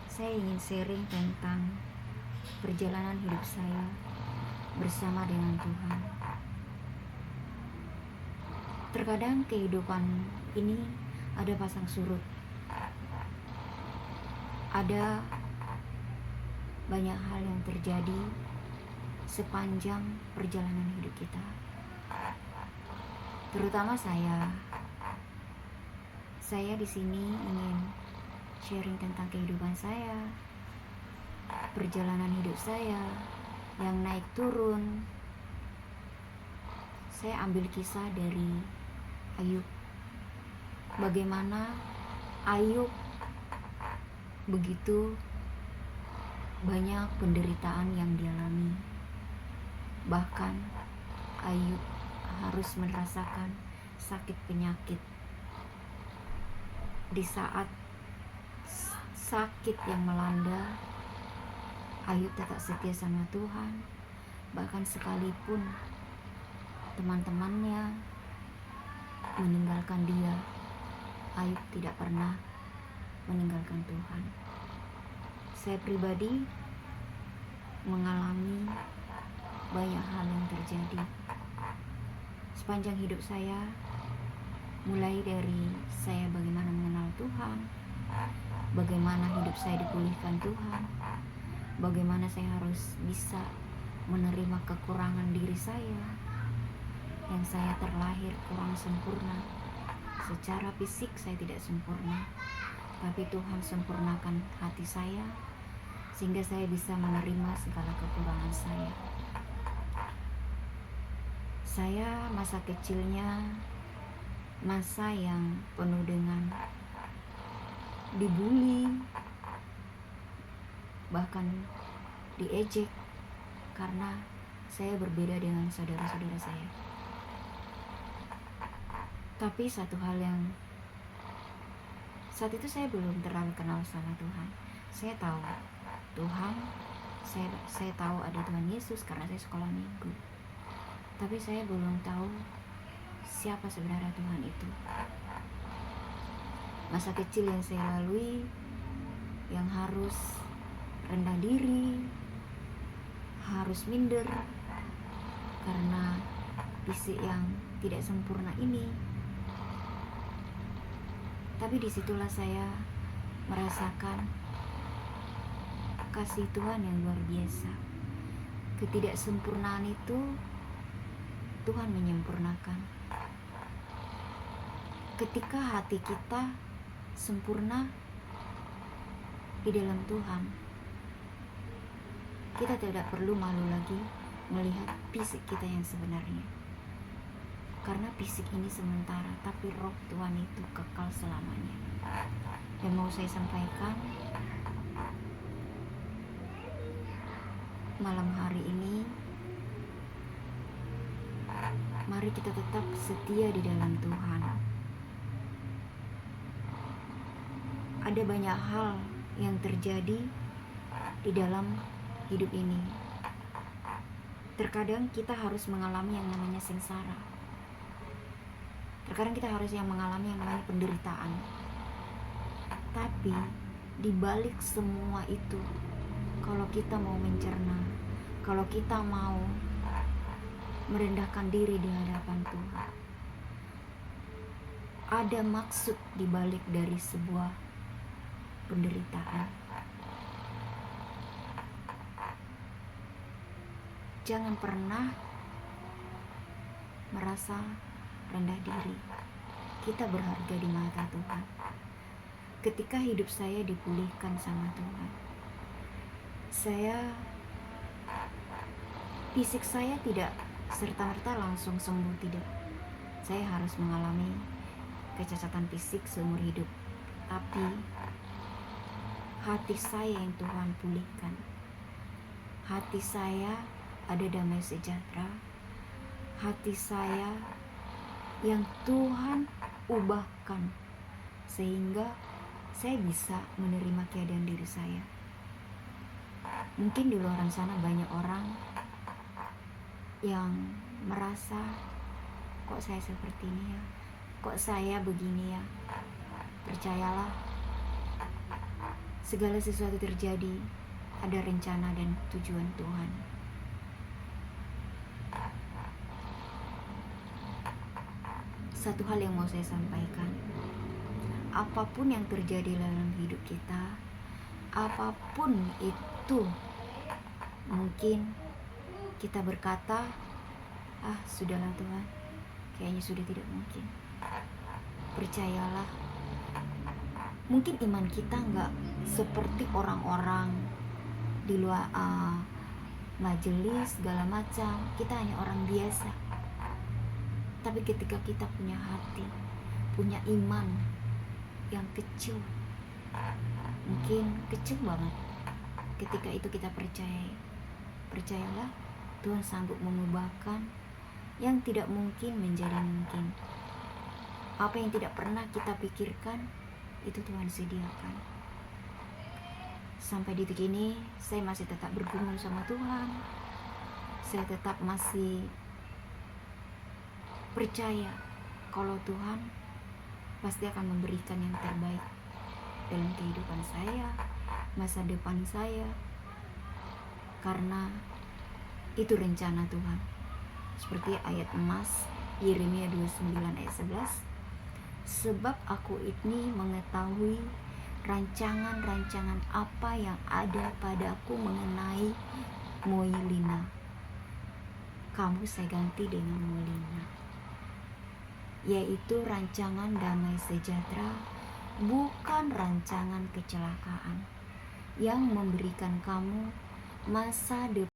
Saya ingin sharing tentang perjalanan hidup saya bersama dengan Tuhan. Terkadang kehidupan ini ada pasang surut, ada banyak hal yang terjadi sepanjang perjalanan hidup kita. Terutama saya di sini ingin sharing tentang kehidupan saya, perjalanan hidup saya yang naik turun. Saya ambil kisah dari Ayub. Bagaimana Ayub begitu banyak penderitaan yang dialami. Bahkan Ayub harus merasakan sakit penyakit. Di saat sakit yang melanda, Ayub tetap setia sama Tuhan. Bahkan sekalipun teman-temannya meninggalkan dia, Ayub tidak pernah meninggalkan Tuhan. Saya pribadi mengalami banyak hal yang terjadi sepanjang hidup saya, mulai dari saya bagaimana mengenal Tuhan, bagaimana hidup saya dipulihkan Tuhan, bagaimana saya harus bisa menerima kekurangan diri saya, yang saya terlahir kurang sempurna. Secara fisik saya tidak sempurna, tapi Tuhan sempurnakan hati saya sehingga saya bisa menerima segala kekurangan saya. Saya masa kecilnya masa yang penuh dengan dibully, bahkan diejek karena saya berbeda dengan saudara-saudara saya. Tapi satu hal yang saat itu saya belum terlalu kenal sama Tuhan. Saya tahu Tuhan, saya tahu ada Tuhan Yesus karena saya sekolah minggu. Tapi saya belum tahu siapa sebenarnya Tuhan itu. Masa kecil yang saya lalui, yang harus rendah diri, harus minder karena fisik yang tidak sempurna ini. Tapi disitulah saya merasakan kasih Tuhan yang luar biasa. Ketidaksempurnaan itu Tuhan menyempurnakan. Ketika hati kita sempurna di dalam Tuhan, kita tidak perlu malu lagi melihat fisik kita yang sebenarnya. Karena fisik ini sementara, tapi roh Tuhan itu kekal selamanya. Dan mau saya sampaikan malam hari ini, mari kita tetap setia di dalam Tuhan. Ada banyak hal yang terjadi di dalam hidup ini. Terkadang kita harus mengalami yang namanya sengsara. Terkadang kita harus mengalami yang namanya penderitaan. Tapi di balik semua itu, kalau kita mau mencerna, kalau kita mau merendahkan diri di hadapan Tuhan, ada maksud di balik dari sebuah penderitaan. Jangan pernah merasa rendah diri. Kita berharga di mata Tuhan. Ketika hidup saya dipulihkan sama Tuhan, fisik saya tidak serta-merta langsung sembuh, tidak. Saya harus mengalami kecacatan fisik seumur hidup. Tapi hati saya yang Tuhan pulihkan. Hati saya ada damai sejahtera. Hati saya yang Tuhan ubahkan sehingga saya bisa menerima keadaan diri saya. Mungkin di luar sana banyak orang yang merasa, kok saya seperti ini ya, kok saya begini ya. Percayalah, segala sesuatu terjadi ada rencana dan tujuan Tuhan. Satu hal yang mau saya sampaikan, apapun yang terjadi dalam hidup kita, apapun itu, mungkin kita berkata, sudahlah Tuhan, kayaknya sudah tidak mungkin. Percayalah, mungkin iman kita nggak seperti orang-orang di luar majelis segala macam, kita hanya orang biasa. Tapi ketika kita punya hati, punya iman yang kecil, mungkin kecil banget, ketika itu kita percayalah Tuhan sanggup mengubahkan yang tidak mungkin menjadi mungkin. Apa yang tidak pernah kita pikirkan, itu Tuhan sediakan. Sampai detik ini saya masih tetap bergumul sama Tuhan. Saya tetap masih percaya kalau Tuhan pasti akan memberikan yang terbaik dalam kehidupan saya, masa depan saya, karena itu rencana Tuhan. Seperti ayat emas Yeremia 29 ayat 11, sebab aku ini mengetahui rancangan-rancangan apa yang ada padaku mengenai Moilina. Kamu saya ganti dengan Moilina, yaitu rancangan damai sejahtera, bukan rancangan kecelakaan, yang memberikan kamu masa depan